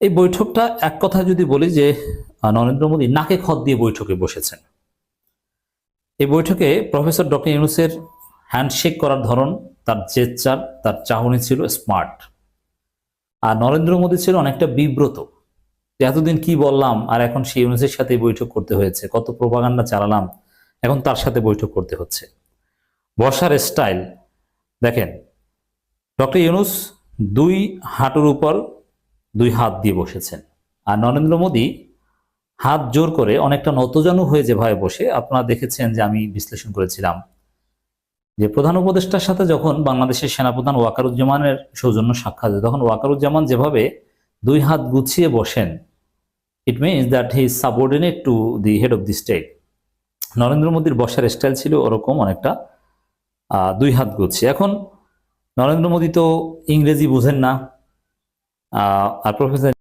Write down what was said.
এই বৈঠকটা এক কথা যদি বলি যে নরেন্দ্র মোদী নাকে খত দিয়ে বৈঠকে বসেছেন। এই বৈঠকে প্রফেসর ডক্টর ইউনূসের হ্যান্ডশেক করার ধরন, তার জেস্চার, তার চাহনি ছিল স্মার্ট। আর নরেন্দ্র মোদী ছিল অনেকটা বিব্রত যে এতদিন কি বললাম আর এখন সেই ইউনূসের সাথে বৈঠক করতে হয়েছে, কত প্রোপাগান্ডা চালালাম, এখন তার সাথে বৈঠক করতে হচ্ছে। বসার স্টাইল দেখেন, ডক্টর ইউনূস দুই হাঁটুর উপর দুই হাত দিয়ে বসেছেন, আর নরেন্দ্র মোদী হাত জোর করে অনেকটা নতজানু হয়ে যেভাবে বসে, আপনারা দেখেছেন যে আমি বিশ্লেষণ করেছিলাম যে প্রধান উপদেষ্টার সাথে যখন বাংলাদেশের সেনাপ্রধান ওয়াকারুজ্জামানের সৌজন্য সাক্ষাৎ হয়, তখন ওয়াকারুজ্জামান যেভাবে দুই হাত গুছিয়ে বসেন, it means that he is subordinate to the head of the state. Narendra মোদীর বসার স্টাইল ছিল ওরকম অনেকটা দুই হাত গুছিয়ে। এখন নরেন্দ্র মোদী তো ইংরেজি বুঝেন না, আর প্রফেসর